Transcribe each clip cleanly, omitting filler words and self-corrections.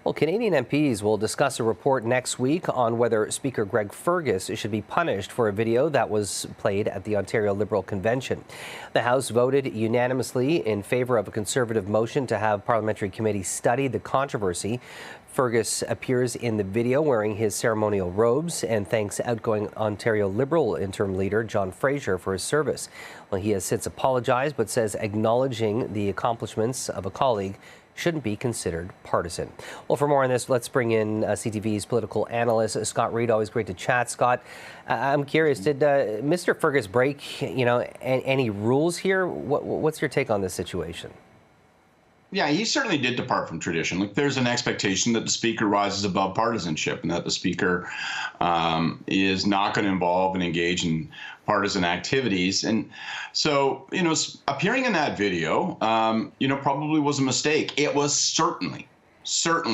Well, Canadian MPs will discuss a report next week on whether Speaker Greg Fergus should be punished for a video that was played at the Ontario Liberal Convention. The House voted unanimously in favor of a Conservative motion to have parliamentary committee study the controversy. Fergus appears in the video wearing his ceremonial robes and thanks outgoing Ontario Liberal interim leader John Fraser for his service. Well, he has since apologized, but says acknowledging the accomplishments of a colleague shouldn't be considered partisan. Well, for more on this, let's bring in CTV's political analyst, Scott Reid. Always great to chat. Scott, I'm curious, did Mr. Fergus break, any rules here? What's your take on this situation? Yeah, he certainly did depart from tradition. Look, there's an expectation that the Speaker rises above partisanship and that the Speaker is not going to involve and engage in partisan activities. And so, appearing in that video, probably was a mistake. It was certainly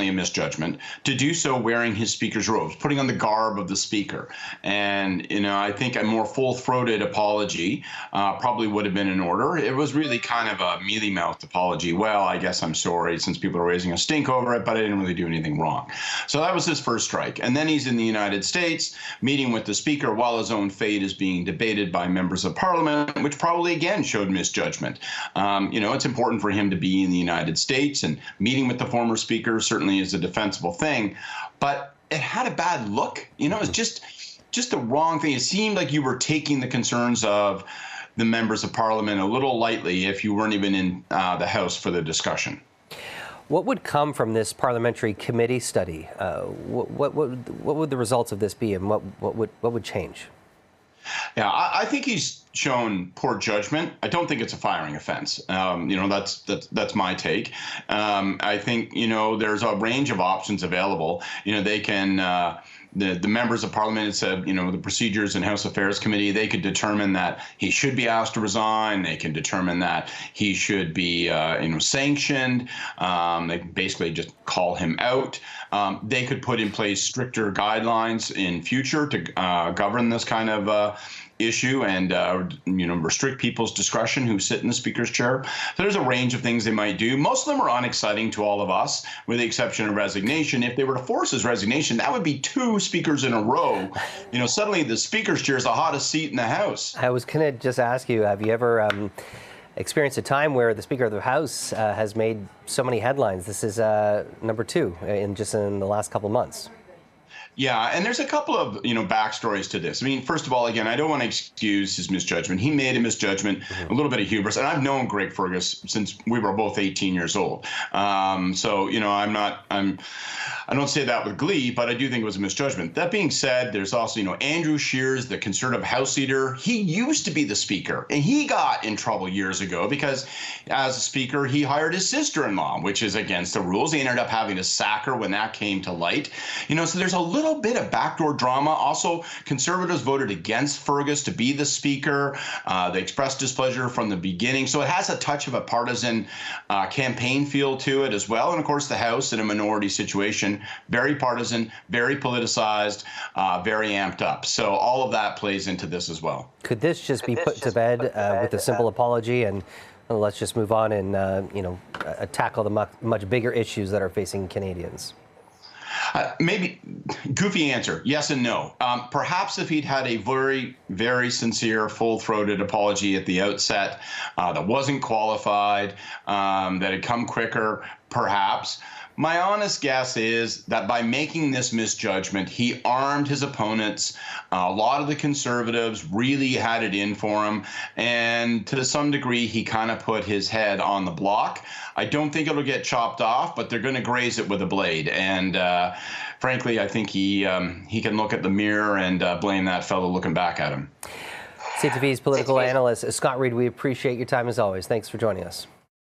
a misjudgment to do so wearing his speaker's robes, putting on the garb of the speaker. And, I think a more full-throated apology probably would have been in order. It was really kind of a mealy-mouthed apology. Well, I guess I'm sorry since people are raising a stink over it, but I didn't really do anything wrong. So that was his first strike. And then he's in the United States meeting with the speaker while his own fate is being debated by members of parliament, which probably again showed misjudgment. It's important for him to be in the United States, and meeting with the former speaker certainly is a defensible thing, but it had a bad look. It's just the wrong thing. It seemed like you were taking the concerns of the members of parliament a little lightly if you weren't even in the House for the discussion. What would come from this parliamentary committee study? What would the results of this be, and what would change? Yeah, I think he's shown poor judgment. I don't think it's a firing offense. That's my take. I think there's a range of options available. They can. The members of parliament had said, the procedures in House Affairs Committee, they could determine that he should be asked to resign. They can determine that he should be, sanctioned. They basically just call him out. They could put in place stricter guidelines in future to govern this kind of issue and restrict people's discretion who sit in the speaker's chair. So there's a range of things they might do. Most of them are unexciting to all of us, with the exception of resignation. If they were to force his resignation, that would be 2 speakers in a row. Suddenly the speaker's chair is the hottest seat in the House. I was going to just ask you, have you ever experienced a time where the Speaker of the House has made so many headlines? This is number 2 in the last couple of months. Yeah, and there's a couple of, backstories to this. I mean, first of all, again, I don't want to excuse his misjudgment. He made a misjudgment, a little bit of hubris, and I've known Greg Fergus since we were both 18 years old. I don't say that with glee, but I do think it was a misjudgment. That being said, there's also, Andrew Scheer's, the Conservative House leader. He used to be the Speaker, and he got in trouble years ago because as a Speaker, he hired his sister-in-law, which is against the rules. He ended up having to sack her when that came to light. So there's a little bit of backdoor drama. Also, Conservatives voted against Fergus to be the Speaker. They expressed displeasure from the beginning. So it has a touch of a partisan campaign feel to it as well. And of course, the House in a minority situation, very partisan, very politicized, very amped up. So all of that plays into this as well. Could this just be put to bed with a simple apology and let's just move on and tackle the much bigger issues that are facing Canadians? Maybe goofy answer, yes and no. Perhaps if he'd had a very, very sincere, full-throated apology at the outset that wasn't qualified, that had come quicker, perhaps. My honest guess is that by making this misjudgment, he armed his opponents. A lot of the Conservatives really had it in for him. And to some degree, he kind of put his head on the block. I don't think it'll get chopped off, but they're going to graze it with a blade. And frankly, I think he can look at the mirror and blame that fellow looking back at him. CTV's political analyst, Scott Reid, we appreciate your time as always. Thanks for joining us.